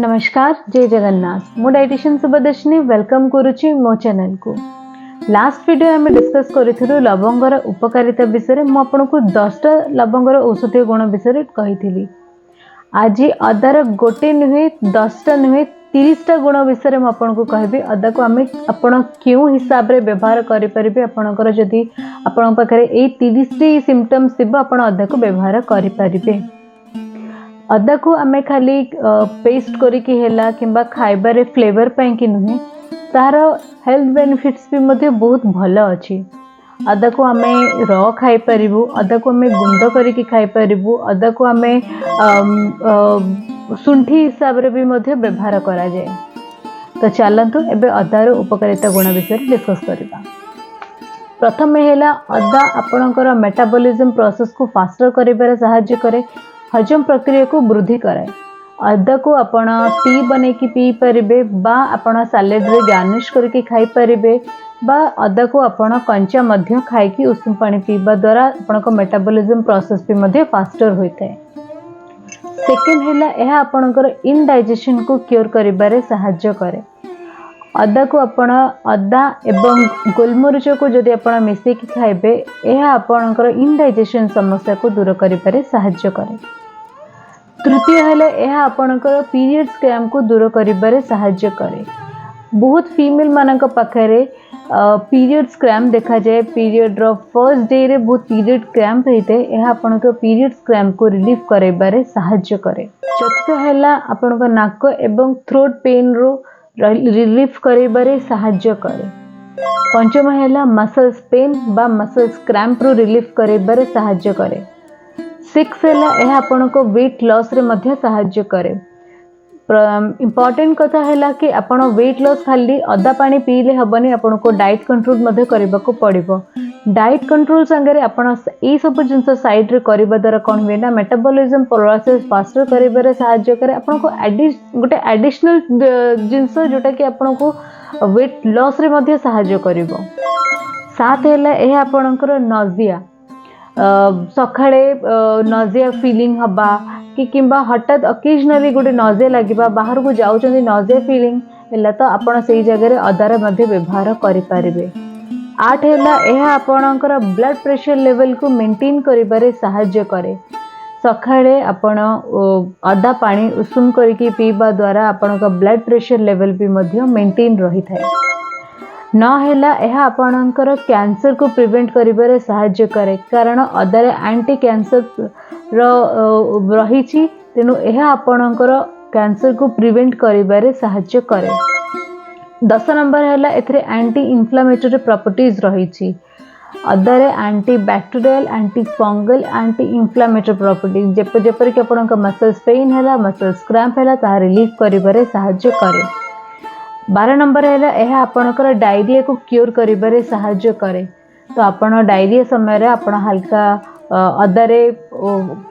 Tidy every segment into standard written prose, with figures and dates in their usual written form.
नमस्कार जय जगन्नाथ मु डाइटिशियन सुभदर्शिनी वेलकम करुच्ची मो चैनल को। लास्ट वीडियो आम डिस्कस करूँ लवंगर उपकारिता विषय में आपको 10टा लवंगर औषधीय गुण विषय कही। आज अदार गोटे नुहे 10टा नुहे 30टा गुण विषय में आपको कहबी। अदा को आम आपण क्यों हिसाब रे व्यवहार करें आपणकर जदि आपण पाखे यही 30टी सिम्पटम्स थी आप अदा को व्यवहार करें। अदा को आम खाली पेस्ट करके हैला किंबा खाइबारे फ्लेवर पाई कि नुहे तार हेल्थ बेनिफिट्स भी मध्य बहुत भल अच्छी। अदा को आम र खाई पारिबु, अदा को आम गुंड करके खाई पारिबु, अदा को आम सुंठी हिसाब रे भी मध्य व्यवहार करा जाए। तो चलतु एबे अदार उपकारिता गुण विषय डिस्कस करबा। प्रथम हैला अदा आपणकर मेटाबॉलिज्म प्रोसेस को फास्टर करिबारे सहायता करे, हजम प्रक्रिया को वृद्धि कराए। अदा को आपण टी बने की पी परिबे बा आपण सैलेड रे गार्निश करके खाई परिबे बा अदा को आपण कंचा मध्य खाई की उषुम पानी पीबा द्वारा आपण को मेटाबॉलिज्म प्रोसेस भी मध्य फास्टर होता है। सेकेंड हैला यह आपणकर इनडाइजेशन को क्योर करिबारे सहायता करे। अदा को आपण अदा एवं गोलमरीच को जदि आपण मिसेक खाइबे यह आपणकर इनडाइजेशन समस्या को दूर करिबारे सहायता करे। तृतीय है यह आपणकर पीरियड्स क्रैम्प को दूर करिबारे सहायता करे। बहुत फीमेल मानक पाखरे पीरियड्स क्रैम्प देखा जाए। पीरियड रो फर्स्ट डे रे बहुत पीरियड क्रैम्प होते यह आपणकर पीरियड्स क्रैम्प को रिलीफ करेबारे सहायता करे। चतुर्थ है आपणकर नाक एवं थ्रोट पेन रो रिलीफ करेबारे सहायता करे। पंचम है मसल्स पेन बा मसल्स क्रैम्प रो रिलीफ करेबारे सहायता करे। 6 है यह आपन को वेट लॉस रे मध्य सहायता करे। इम्पोर्टेंट कथा है कि आपण वेट लॉस खाली अदा पानी पीले हेबनी, आपन को डाइट कंट्रोल मध्य करबा को पड़िबो। डाइट कंट्रोल संगे आपण ए सब जिंस साइड रे करबा द्वारा कोन होय ना मेटाबॉलिज्म प्रोसेस फास्टर करिबारे सहायता करे। आपण को गोटे एडिशनल जिंस जोटा कि आपण को वेट लॉस रे मध्य सहायता करिबो। 7 है यह आपणकर नोजिया सकाळे नोजिया फीलिंग हबा कि किंबा हठात ओकेजनली गोटे नोजिया लगिबा, बाहर को जाउचंदी नोजिया फीलिंग हैला तो आपण सेही जगह रे अदार मध्य व्यवहार करि पारिबे। 8 हैला यह आपणकर ब्लड प्रेशर लेवल को मेंटेन करिबारे सहायता करे। सकाळे आपण अदा पानी उषुम करके पीबा द्वारा आपणका ब्लड प्रेशर लेवल भी मध्य मेंटेन रही थाए। 9 हैला यह आपणकर कैंसर को प्रिवेंट करिबारे सहायता करे, कारण अदार एंटी कैंसर रही तेणु यह आपणकर कैंसर को प्रिवेंट करिबारे सहायता करे। 10 नंबर हैला एथरे एंटी इन्फ्लेमेटरी प्रॉपर्टीज रही। अदारे anti bacterial anti fungal anti inflammatory properties जेपर कि आपणका मसल्स पेन हैला मसल्स क्रैम्प हैला ता रिलीफ करिबारे सहायता करे। 12 नंबर है यह आपणकर डायरिया को क्योर करिबारे सहायता करे। तो आपण डायरिया समय रे आपण हल्का अदारे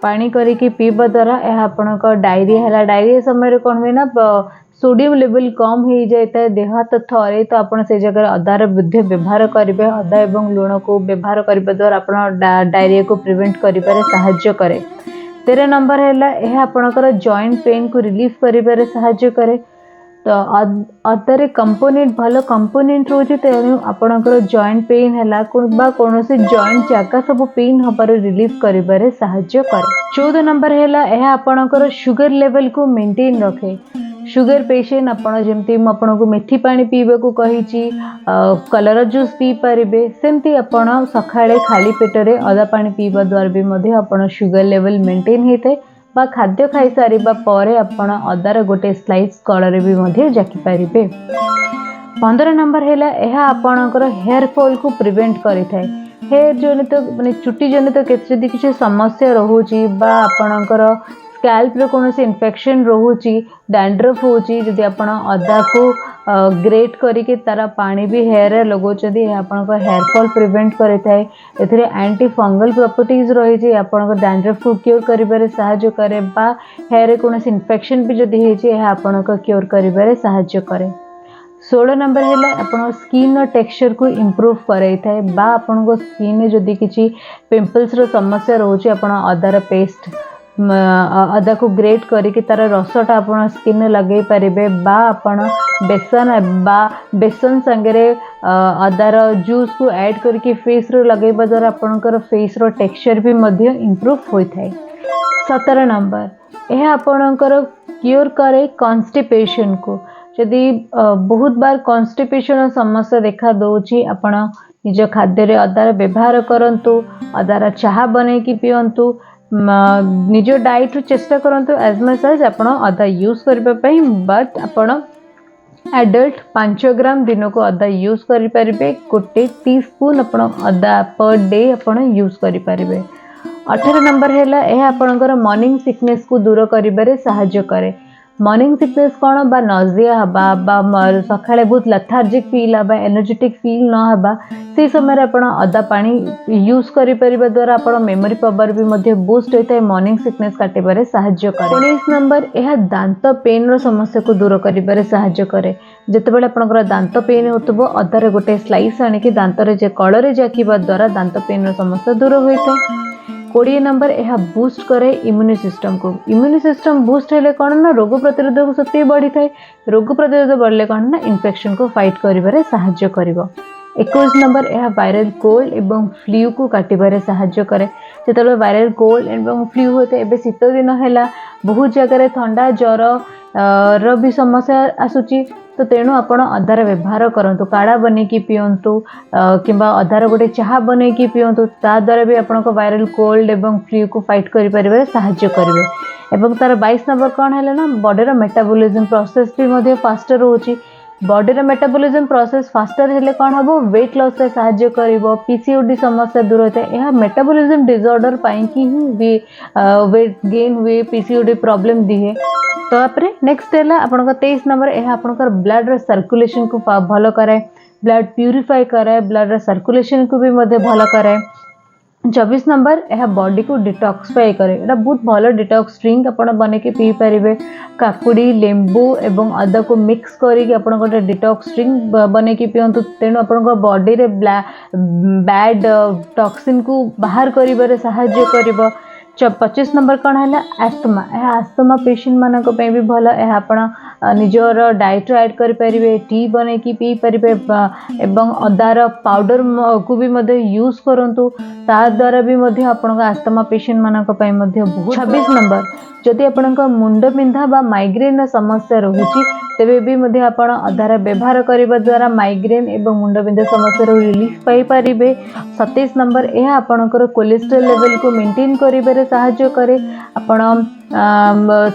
पानी करके पीबा द्वारा यह आपणकर डायरिया हैला। डायरिया समय रे कोन होय ना सोडियम लेवल कम हो जाता है, देह हाथ थरे, तो आपण से जगह अदार बुद्धि व्यवहार करेंगे। अदा एवं लुण को व्यवहार करने द्वारा आपण डायरिया को प्रिवेंट करिबारे सहायता करे। 13 नंबर है यह आपणकर जॉइंट पेन को रिलीफ करिबारे सहायता करे। तो अदारे कंपोनेंट भल कंपोनेंट रोचे तेणु आपणकर जॉइंट पेन हैला कौन से जॉइंट जगह सब पेन हबार रिलीफ करिबारे सहायता करे। 14 नंबर हैला यह आपणकर शुगर लेवल को मेंटेन रखे। शुगर पेशेंट आपण जेमती आपण को मेथी पानी पीबा को कहिची, कलर जूस पी पारिबे, सेमती आपण सकाळे खाली पेटरे अदा पानी पीबा द्वारा भी मध्य आपण शुगर लेवल मेंटेन होते बा खाद्य खाई सारिबा परे आपण अदार गोटे स्लाइस कलर भी मध्य जाकी पारिबे। 15 नंबर हैला यह आपणकर हेयर फॉल को प्रिवेंट करिथाय। हेयर जनित माने चुटी जनित केते किछि समस्या रहूची बा आपणकर स्कैल्प रे कौन से इन्फेक्शन रोची, डैंड्रफ होची, जदि आपण अदा को ग्रेट करके तारा पानी भी हेयर रे लगोचदी आपण को हेयर फॉल प्रिवेंट करिथाय। एथरे एंटी फंगल प्रॉपर्टीज रही आपण को डैंड्रफ को क्योर करिबारे सहायता करे बा हेयर रे कौन से इन्फेक्शन भी जदि हेची आपण को क्योर करिबारे सहायता करे। 16 नंबर है आपण स्किन टेक्सचर को इम्प्रूव करे थाए बा आपण को स्किन में जदि किछि पिंपल्स रो समस्या रोची आपण अदार पेस्ट अदा को ग्रेट करके तार रसटा आपण स्किन लगे पारे बा आपण बेसन संगे अदार जूस को ऐड करके फेस रो लगेबा द्वारा आपणकर फेस रो टेक्सचर भी मध्य इम्प्रूव होता है। 17 नंबर यह आपणकर क्योर करे कॉन्स्टिपेशन को। यदि बहुत बार कॉन्स्टिपेशन समस्या देखा दौची आपण निज खाद्य अदार व्यवहार करंतु अदार चाह बने कि पियंतु निज डाइट चेष्टा करंतु एज मच एज आपण अदा यूज करबा पई बट आपण एडल्ट 5 ग्राम दिन को अदा यूज करि परिबे। गोटे टीस्पून आपण अदा पर डे आपण यूज करि परिबे। 18 नंबर हैला यह आपणकर मॉर्निंग सिकनेस को दूर करिबारे सहाय्य करे। मॉर्निंग सिकनेस कौन बा नजिया हवा सकाळे बहुत लेथार्जिक फील हवा एनर्जेटिक फील न हवा से समय आपण अदा पानी यूज करि परिबा द्वारा आपण मेमोरी पावर भी मध्य बूस्ट होता है। मॉर्निंग सिकनेस काटिबारे सहाय्य करे। 19 नंबर यह दांत पेन रो समस्या को दूर करिबारे सहाय्य करे। जेतेबेले आपणकर दांत पेन होतबो अदारे गोटे स्लाइस आनिकी दांतरे जे कଳରେ जाकिबा द्वारा दांत पेन रो समस्या दूर होइते। 20 नंबर यह बूस्ट करे इम्यूनि सिस्टम को। इम्यूनि सिस्टम बूस्ट हेले कौन ना रोग प्रतिरोधक शक्ति बढ़ी थाए। रोग प्रतिरोधक बढ़ले कौन ना इन्फेक्शन को फाइट करिबारे सहाय्य करिवो। 21 नंबर यह वायरल कोल्ड एवं फ्लू को काटिबारे सहाय्य करे। जेतेबेले वायरल कोल्ड एवं फ्लू होते एबे शीत दिन हैला बहुत जगह ठंडा ज्वर रो भी समस्या आसुची तो तेणु आपण अदार व्यवहार करंतु काढ़ा बनेकी पियंतु किंबा अदार गोटे चाह बनेकी पियंतु ता द्वारा भी आपण को वायरल कोल्ड एवं फ्लू को फाइट करि परिबे सहाय्य करिवे। एवं तार 22 नंबर कौन है ना बॉडी मेटाबॉलिज्म प्रोसेस भी मध्य फास्टर होची। बॉडी मेटाबॉलिज्म प्रोसेस फास्टर हेले कौन हम वेट लॉस रे सहाय्य करिवो। पीसीओडी समस्या दूर होता है। यह मेटाबॉलिज्म डिसऑर्डर पाई कि ही वेट गेन हुए पीसीओडी प्रॉब्लम दिए। तो नेक्स्ट है आपन 23 नंबर यह आपनकर ब्लड सर्कुलेशन को भल करे। ब्लड प्यूरिफाई करे। ब्लड सर्कुलेशन को भी मध्य भल करे। 24 नंबर यह बॉडी को डिटॉक्सिफाई करे। एटा बहुत भल डिटॉक्स ड्रिंक आपण बने के पी पारिबे। काकुड़ी लेंबू एवं अदा को मिक्स करी आपण गोटे डिटॉक्स ड्रिंक बने के पियंतु तेणु आपण बॉडी रे बैड टॉक्सिन को बाहर करिबारे सहाय्य करिवो। 25 नंबर कौन है आस्थमा। यह आस्थमा पेशेंट मानक भी भल। यह आपण निजर डाइट ऐड करें। टी बने कि पी पारे एवं अदार पाउडर को भी मध्य यूज करंतु ता द्वारा भी मध्य आपण आस्थमा पेशेंट मानक बहुत। 26 नंबर जदि आपण मुंड बिंधा बा माइग्रेन समस्या रहुची तेबे भी मध्य आपण अदार व्यवहार करबा द्वारा माइग्रेन एवं मुंड बिंधा समस्या रिलीफ पाई पारिबे। 27 नंबर यह आपणकर कोलेस्ट्रॉल लेवल को मेंटेन करिबारे सहाय्य करे। आपण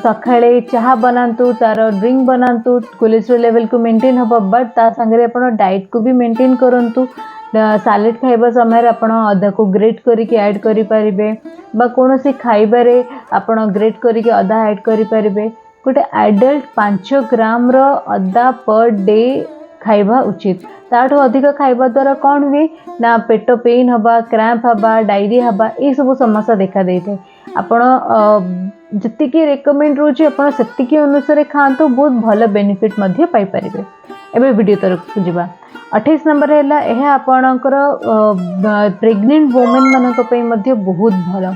सकाळे चाह बनातु तार ड्रिंक बनातु कोलेस्ट्रॉल लेवल को मेंटेन हबो बट ता संगे आपण डाइट को भी मेंटेन करंतु। सालेड खाइबा समय आपण अदा को ग्रेट करके ऐड करि परिबे बा कोनोसी खाइबारे आपण ग्रेट करके अदा ऐड करि परिबे। गोटे एडल्ट 5 ग्राम रो अदा पर डे खाइबा उचित। ताठो अधिक खाइबा द्वारा कौन हुए ना पेट पेन हवा क्रैम्प हवा डायरिया हवा ये सब समस्या देखा देते। आपण जतिकी रेकमेंड रोचे आपण सेतिकी अनुसार खांतो बहुत भल बेनिफिट मध्य पाई परिबे। एबे वीडियो तरफ जिबा। 28 नंबर हैला यह आपणकर प्रेग्नेंट वुमेन मानक पई मध्य बहुत भल।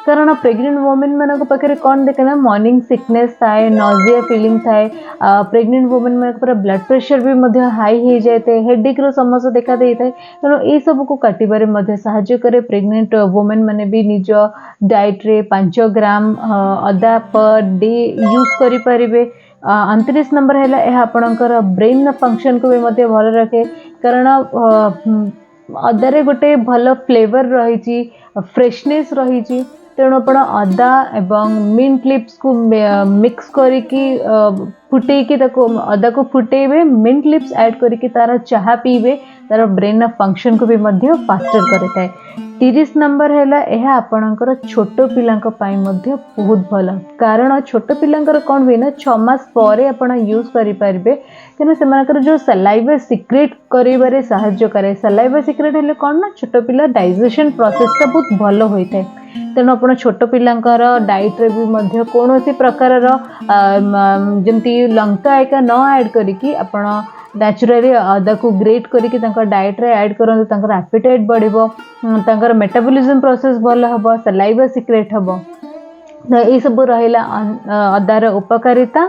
कारण प्रेग्नेंट वुमेन मानक पाखे कौन देखे ना मॉर्निंग सिकनेस थाए नॉजिया फीलिंग थाए। प्रेग्नेंट वुमेन मानक पर ब्लड प्रेशर भी मध्य हाई हो जाए हेडेक रो समस्या देखा दे थाए। तेणु ये सब को काटिबारे मध्य सहाय्य करे। प्रेग्नेंट वुमेन माने भी निज डाइट रे 5 ग्राम अदा पर डे यूज करि परिबे। 29 नंबर है यह आपणकर ब्रेन फंक्शन को भी मध्य भल रखे। कारण अदारे गोटे भल फ्लेवर रही फ्रेशनेस रही तेणु आप अदा एवं मिंट लिप्स को मिक्स करके फुटेकी अदा को फुटेबे मिंट लिप्स ऐड करके तार चाह पीबे तार ब्रेन फंक्शन को भी मध्य फास्टर करे। 30 नंबर है यह आपणकर छोट पिलांक पाई मध्य बहुत भल। कारण छोट पिलांकर कौन हुए ना 6 मास परे आपण यूज करि परिबे कि सेमानकर जो सलाइवा सिक्रेट करिबारे सहाय्य करे। सलाइवा सिक्रेट हेले कौन ना छोट पिला डाइजेशन प्रोसेस टा बहुत भल होइथाय। तेणु आप छोट पिलांकर डाइट रे भी मध्य कौनसी प्रकार जमती लंका एका न ऐड करिकी आपण नेचुरली अदा को ग्रेट करके डाइट रे ऐड करंतु एपेटाइट बढ़िबो तांकर मेटाबॉलिज्म प्रोसेस भल हबो सलाइवा सिक्रेट हबो। तो ये सब रहिला अदार उपकारिता।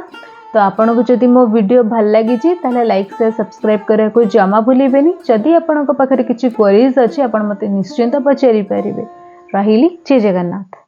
तो आपन को जदि मो वीडियो भल लगी ताले लाइक शेयर सब्सक्राइब करा को जमा भूलिबेनी। जदि आपन को पाखरे किछि क्वेरीज अछि आपन मते निश्चिंत पचारि परिबे। रहिली जय जगन्नाथ।